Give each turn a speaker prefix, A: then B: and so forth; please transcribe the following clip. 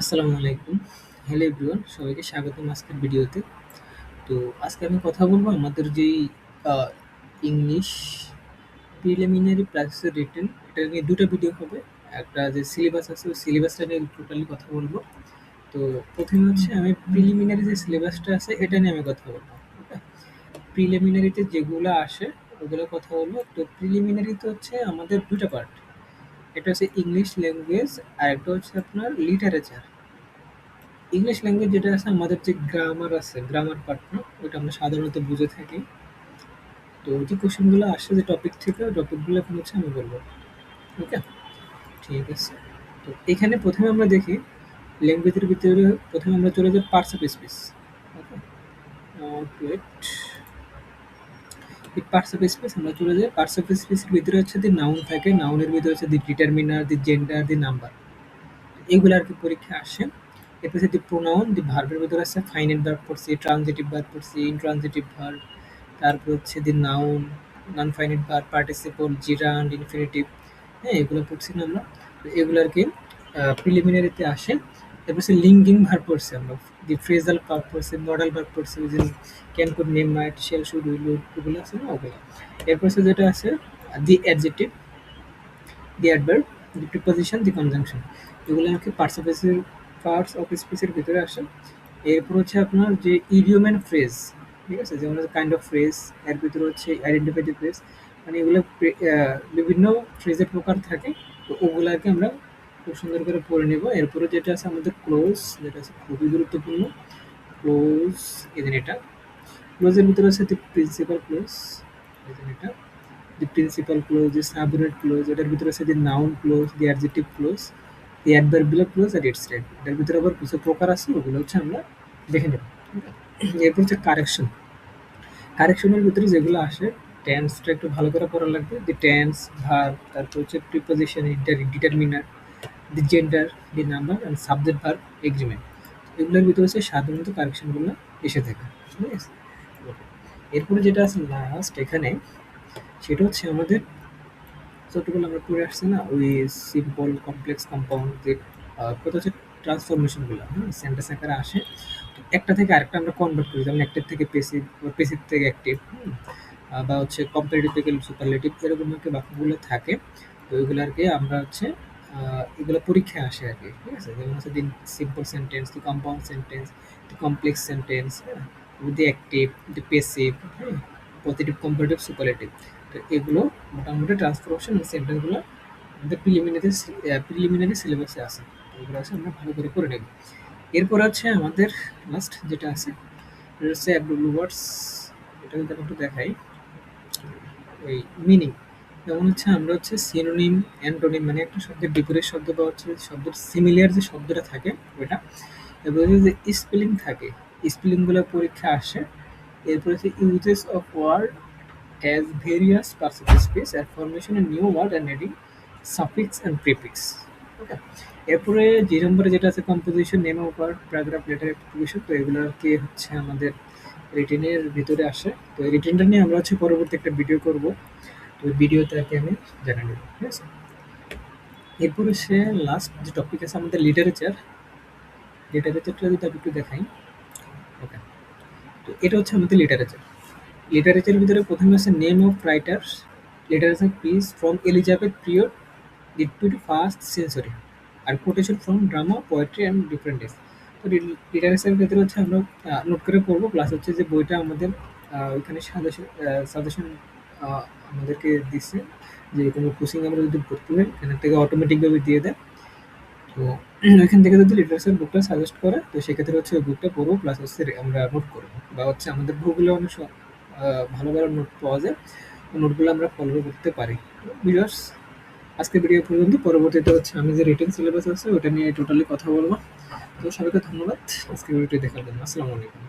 A: আসসালামু আলাইকুম। Hello everyone, সবাইকে স্বাগতম আজকের ভিডিওতে। তো আজকে আমি কথা বলবো আমাদের যেই আ ইংলিশ প্রিলিমিনারি প্লাস রিটেন এটা নিয়ে ২ টা ভিডিও হবে। একটা যে সিলেবাস আছে ওই সিলেবাসটা নিয়ে টোটালি কথা বলবো। তো ১ম এ হচ্ছে আমি প্রিলিমিনারি যে সিলেবাসটা আছে এটা নিয়ে আমি কথা বলবো। ওকে? প্রিলিমিনারিতে যেগুলা আসে ওগুলো কথা বলবো। তো প্রিলিমিনারিতে হচ্ছে আমাদের ২ টা পার্ট। একটা হচ্ছে ইংলিশ ল্যাঙ্গুয়েজ আরেকটা হচ্ছে আপনার লিটারেচার। ইংলিশ ল্যাঙ্গুয়েজ যেটা আছে আমাদের যে গ্রামার আছে, গ্রামার পার্ট না? ওইটা আমরা সাধারণত বুঝে থাকি। তো যে কোয়েশ্চেনগুলো আসে যে টপিক থেকে ওই টপিকগুলো এখন হচ্ছে আমি বলবো। ওকে? ঠিক আছে। তো এখানে ১ম এ আমরা দেখি ল্যাঙ্গুয়েজের ভিতরে ১ম এ আমরা চলে যাই parts of speech. Okay? Wait. এই পার্টস অফ স্পিচ আমরা চলে যাই। পার্টস অফ স্পিচের ভিতরে হচ্ছে দি নাউন থাকে। নাউনের ভিতরে হচ্ছে the determiner, the gender, the number. এগুলো আরকি পরীক্ষায় আসে। এরপর হচ্ছে দি প্রোনাউন, দি ভার্বের ভিতরে আছে ফাইনাইট ভার্ব পড়ছি, ট্রানজিটিভ ভার্ব পড়ছি, ইনট্রানজিটিভ ভার্ব, তারপর হচ্ছে the noun, non finite verb, participle, জিরান্ড, infinitive, হ্যাঁ? এগুলো পড়ছি না আমরা। তো এগুলো আরকি প্রিলিমিনারিতে আসে। এরপর হচ্ছে লিঙ্কিং ভার্ব পড়ছি আমরা। দি ফ্রেজাল ভার্ব পড়ছি, মডাল ভার্ব পড়ছি, ওই যে can, could, may, might, shall, should, will, would ওগুলো আছে না ওগুলো। এরপর হচ্ছে যেটা আছে the adjective, the adverb, the preposition, the conjunction. এগুলো আরকি পার্টস অফ স্পিচের ভিতরে আসে। এরপর হচ্ছে আপনার যে ইডিয়ম অ্যান্ড ফ্রেজ, ঠিক আছে? যেমন হচ্ছে কাইন্ড অফ ফ্রেজ, এর ভিতরে হচ্ছে আইডেন্টিফাই দি ফ্রেজ, মানে এগুলো বিভিন্ন ফ্রেজের প্রকার থাকে। তো ওগুলাকে আমরা খুব সুন্দর করে পড়ে নেব। এরপরে যেটা আছে আমাদের ক্লোজ, যেটা আছে খুবই গুরুত্বপূর্ণ। ক্লোজ, এই যে এটা। ক্লোজের ভিতরে আছে দি প্রিন্সিপাল ক্লোজ, এই যে এটা। The principal clause, the subordinate clause, এটার ভিতরে আছে the noun clause, the adjective clause, the adverbial clause আর ইটস টাইপ। এটার ভিতরে আবার কিছু প্রকার আছে ওগুলো হচ্ছে আমরা দেখে নেব। এরপর হচ্ছে কারেকশন। কারেকশনের ভিতরে যেগুলো আসে টেন্সটা একটু ভালো করে পড়া লাগবে। দি টেন্স, ভার্ব, তারপর হচ্ছে preposition, determiner, the gender, the number and subject verb agreement. এগুলোর ভিতরে হচ্ছে সাধারণত কারেকশনগুলো এসে থাকে। ঠিক আছে? এরপরে যেটা আছে লাস্ট এখানে সেটা হচ্ছে আমাদের যতগুলো আমরা পড়ে আসছি না ওই সিম্পল, কমপ্লেক্স, কম্পাউন্ড যে কথা হচ্ছে ট্রান্সফরমেশনগুলো, হ্যাঁ? সেন্টেন্স আকারে আসে। তো একটা থেকে আরেকটা আমরা কনভার্ট করি। যেমন অ্যাক্টিভ থেকে প্যাসিভ বা প্যাসিভ থেকে অ্যাক্টিভ, বা হচ্ছে কম্পারেটিভ থেকে সুপারলেটিভ এরকম আরকি বাক্যগুলো থাকে। তো ওইগুলো আরকি আমরা হচ্ছে এগুলো পরীক্ষায় আসে আরকি। ঠিক আছে? যেমন হচ্ছে the simple sentence, the compound sentence, the complex sentence, হ্যাঁ? দি অ্যাক্টিভ, দি প্যাসিভ, হ্যাঁ? Positive, comparative, superlative. তো এগুলো মোটামুটি ট্রান্সফরমেশন সেন্টেন্সগুলো আমাদের প্রিলিমিনারি সিলেবাসে আছে। এগুলো আছে আমরা ভালো করে পড়ে নেব। এরপর আছে আমাদের লাস্ট যেটা আছে এটা হচ্ছে অ্যাবডব্লিউ ওয়ার্ডস। এটা যদি আমি একটু দেখাই ওই মিনিং। যেমন হচ্ছে আমরা হচ্ছে সিনোনিম, অ্যান্টোনিম মানে একটা শব্দের বিপরীত শব্দ বা হচ্ছে শব্দের সিমিলার যে শব্দটা থাকে ওইটা। এরপরে যে স্পেলিং থাকে, স্পেলিংগুলো পরীক্ষায় আসে। এরপরে হচ্ছে uses of word as various parts of speech and formation a new word and adding suffix and prefix. Okay? এরপরে ২ নম্বরে যেটা আছে composition, name of word, paragraph, letter, preposition. তো এগুলো আরকি হচ্ছে আমাদের রিটেনের ভিতরে আসে। তো এই রিটেনটা নিয়ে আমরা হচ্ছে পরবর্তী একটা ভিডিও করব। তো ওই ভিডিওতে আরকি আমি জানিয়ে দেব। ঠিক আছে? এরপর হচ্ছে লাস্ট যে টপিক আছে আমাদের লিটারেচার। লিটারেচারটা যদি আমি একটু দেখাই। ওকে। তো এটা হচ্ছে আমাদের লিটারেচার। লিটারেচারের ভিতরে ১ম এ আছে name of writers, literature piece from Elizabeth period to the first century আর quotation from drama, poetry and different days. তো লিটারেচারের ভেতরে হচ্ছে আমরা নোট করে পড়বো প্লাস হচ্ছে যে বইটা আমাদের ওইখানে সাজেশন আমাদেরকে দিচ্ছে যে কোনো কোচিং আমরা যদি ভর্তি হই এখান থেকে অটোমেটিকভাবে দিয়ে দেয়। তো ওইখান থেকে যদি লিটারেচার বুকটা সাজেস্ট করে তো সেক্ষেত্রে হচ্ছে ওই বুকটা পড়বো প্লাস হচ্ছে আমরা নোট করবো বা হচ্ছে আমাদের গুগলে অনেক ভালো ভালো নোট পাওয়া যায়। ওই নোটগুলো আমরা ফলো করতে পারি। ভিউয়ার্স আজকের ভিডিও পর্যন্ত। পরবর্তীতে হচ্ছে আমি যে রিটেন সিলেবাস আছে ওটা নিয়ে টোটালি কথা বলবো। তো সবাইকে ধন্যবাদ আজকের ভিডিওটি দেখার জন্য। আসসালামু আলাইকুম।